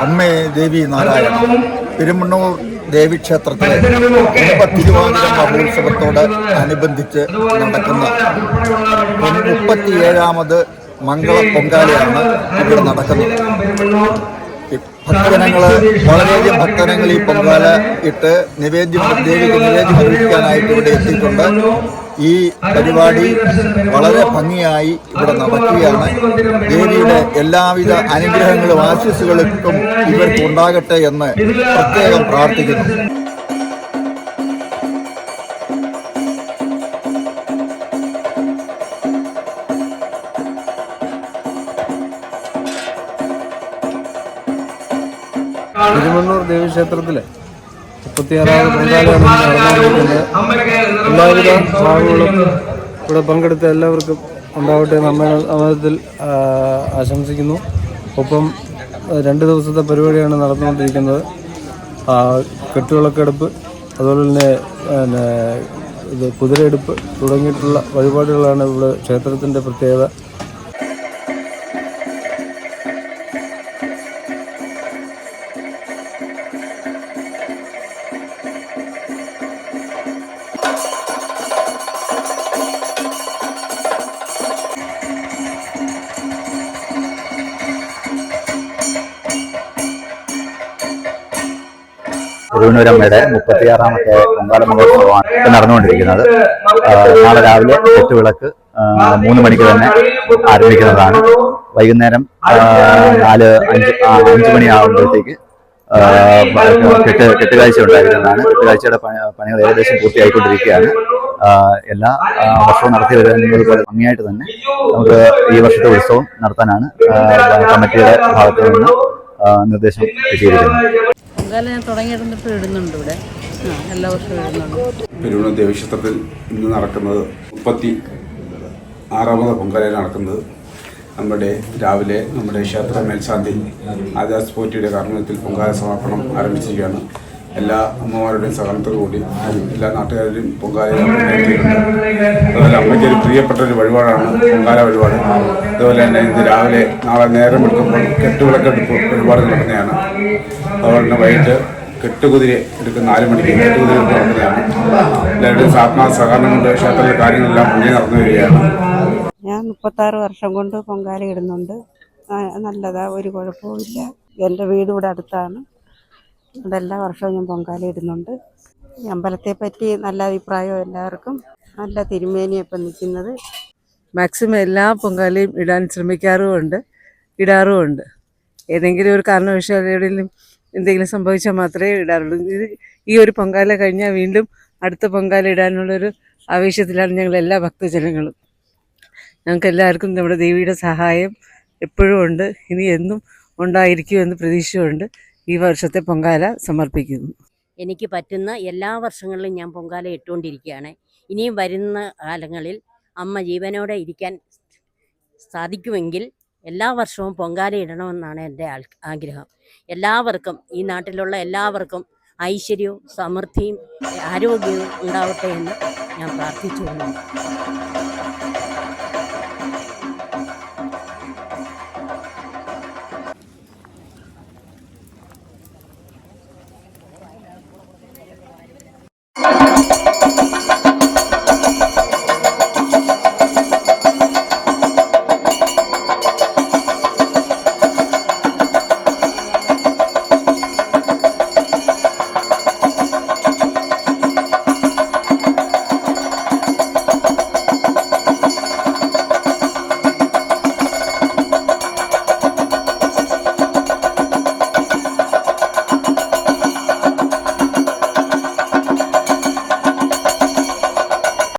അമ്മേ ദേവി നാരായണ പെരുമണ്ണൂർ ദേവീക്ഷേത്രത്തിലെ തിരുവാതിര മഹോത്സവത്തോട് അനുബന്ധിച്ച് നടക്കുന്ന 37ാമത് മംഗള പൊങ്കാലയാണ് ഇവിടെ നടക്കുന്നത്. ഭക്തജനങ്ങൾ വളരെയധികം ഭക്തജനങ്ങൾ ഈ പൊങ്കാല ഇട്ട് ദേവിക്ക് നിവേദ്യം അറിയിക്കാനായിട്ട് ഇവിടെ എത്തിയിട്ടുണ്ട്. ഈ പരിപാടി വളരെ ഭംഗിയായി ഇവിടെ നടക്കുകയാണ്. ദേവിയുടെ എല്ലാവിധ അനുഗ്രഹങ്ങളും ആശീസ്സുകളും ഇവർക്ക് ഉണ്ടാകട്ടെ എന്ന് പ്രത്യേകം പ്രാർത്ഥിക്കുന്നു. തിരുമണ്ണൂർ ദേവീക്ഷേത്രത്തിലെ 36ാമത് പൊങ്കാലയാണ് നടന്നുകൊണ്ടിരിക്കുന്നത്. എല്ലാവിധ ഭാഗങ്ങളും ഇവിടെ പങ്കെടുത്ത എല്ലാവർക്കും ഉണ്ടാവട്ടെ എന്ന് അമ്മത്തിൽ ആശംസിക്കുന്നു. ഒപ്പം 2 ദിവസത്തെ പരിപാടിയാണ് നടന്നുകൊണ്ടിരിക്കുന്നത്. കെട്ടുവിളക്കെടുപ്പ്, അതുപോലെ തന്നെ കുതിരയെടുപ്പ് തുടങ്ങിയിട്ടുള്ള വഴിപാടുകളാണ് ഇവിടെ ക്ഷേത്രത്തിൻ്റെ പ്രത്യേകത. തിരുവനന്തപുരമ്മയുടെ 36ാമത്തെ പൊങ്കാല മഹോത്സവമാണ് നടന്നുകൊണ്ടിരിക്കുന്നത്. നാളെ രാവിലെ കെട്ടുവിളക്ക് 3 മണിക്ക് തന്നെ ആരംഭിക്കുന്നതാണ്. വൈകുന്നേരം 4-5 മണിയാകുമ്പോഴത്തേക്ക് കെട്ടുകാഴ്ച ഉണ്ടായിരിക്കുന്നതാണ്. കെട്ടുകാഴ്ചയുടെ പണികൾ ഏകദേശം പൂർത്തിയായിക്കൊണ്ടിരിക്കുകയാണ്. എല്ലാ വർഷവും നടത്തി വരുന്നത് പോലെ ഭംഗിയായിട്ട് തന്നെ നമുക്ക് ഈ വർഷത്തെ ഉത്സവം നടത്താനാണ് കമ്മിറ്റിയുടെ ഭാഗത്തു നിന്ന് നിർദ്ദേശം കിട്ടിയിരിക്കുന്നത്. പൊങ്കാല ഞാൻ തുടങ്ങിയിടുന്നിട്ട് ഇടുന്നുണ്ട് ഇവിടെ, എല്ലാ വർഷവും ഇടുന്നുണ്ട്. പെരുമണ്ണൂർ ദേവീക്ഷേത്രത്തിൽ ഇന്ന് നടക്കുന്നത് 36ാമത് പൊങ്കാലയാണ് നടക്കുന്നത്. രാവിലെ നമ്മുടെ ക്ഷേത്ര മേൽശാന്തി ആദാസ് പോറ്റിയുടെ കാർമ്മികത്തിൽ പൊങ്കാല സമർപ്പണം ആരംഭിച്ചിരിക്കുകയാണ്. എല്ലാ അമ്മമാരുടെയും സഹകരണത്തോടുകൂടി എല്ലാ നാട്ടുകാരുടെയും പൊങ്കാല നടത്തിയിട്ടുണ്ട്. അതുപോലെ അമ്മയ്ക്ക് ഒരു പ്രിയപ്പെട്ട ഒരു വഴിപാടാണ് പൊങ്കാല വഴിപാട്. അതുപോലെ തന്നെ ഇന്ന് രാവിലെ നാളെ നേരം എടുക്കുമ്പോൾ കെട്ടുവിളക്കെടുപ്പ് വഴിപാട് നടക്കുന്നതാണ്. അതുപോലെ തന്നെ വൈകിട്ട് കെട്ടുകുതിര എടുക്കുന്ന 4 മണിക്ക് കെട്ടുകുതിര നടക്കുന്നതാണ്. എല്ലാവരുടെയും ആത്മാ സഹകരണം കൊണ്ട് ക്ഷേത്രത്തിലെ കാര്യങ്ങളെല്ലാം മുന്നേ നടന്നു വരികയാണ്. ഞാൻ 36 വർഷം കൊണ്ട് പൊങ്കാല ഇടുന്നുണ്ട്. നല്ലതാ, ഒരു കുഴപ്പവുമില്ല. എൻ്റെ വീട് ഇവിടെ അടുത്താണ്. ഇവിടെ എല്ലാ വർഷവും ഞാൻ പൊങ്കാല ഇടുന്നുണ്ട്. ഈ അമ്പലത്തെ പറ്റി നല്ല അഭിപ്രായം എല്ലാവർക്കും. നല്ല തിരുമേനിയപ്പം നിൽക്കുന്നത്. മാക്സിമം എല്ലാ പൊങ്കാലയും ഇടാൻ ശ്രമിക്കാറുമുണ്ട്, ഇടാറുമുണ്ട്. ഏതെങ്കിലും ഒരു കാരണവശാൽ എവിടെയെങ്കിലും എന്തെങ്കിലും സംഭവിച്ചാൽ മാത്രമേ ഇടാറുള്ളൂ. ഈ ഒരു പൊങ്കാല കഴിഞ്ഞാൽ വീണ്ടും അടുത്ത പൊങ്കാല ഇടാനുള്ളൊരു ആവേശത്തിലാണ് ഞങ്ങൾ എല്ലാ ഭക്തജനങ്ങളും. ഞങ്ങൾക്ക് എല്ലാവർക്കും നമ്മുടെ ദേവിയുടെ സഹായം എപ്പോഴും ഉണ്ട്, ഇനി എന്നും ഉണ്ടായിരിക്കുമെന്ന് പ്രതീക്ഷയുണ്ട്. ഈ വർഷത്തെ പൊങ്കാല സമർപ്പിക്കുന്നു. എനിക്ക് പറ്റുന്ന എല്ലാ വർഷങ്ങളിലും ഞാൻ പൊങ്കാല ഇട്ടുകൊണ്ടിരിക്കുകയാണ്. ഇനിയും വരുന്ന കാലങ്ങളിൽ അമ്മ ജീവനോടെ ഇരിക്കാൻ സാധിക്കുമെങ്കിൽ എല്ലാ വർഷവും പൊങ്കാല ഇടണമെന്നാണ് എൻ്റെ ആഗ്രഹം. എല്ലാവർക്കും, ഈ നാട്ടിലുള്ള എല്ലാവർക്കും ഐശ്വര്യവും സമൃദ്ധിയും ആരോഗ്യവും ഉണ്ടാവട്ടെ എന്ന് ഞാൻ പ്രാർത്ഥിച്ചുകൊള്ളുന്നു.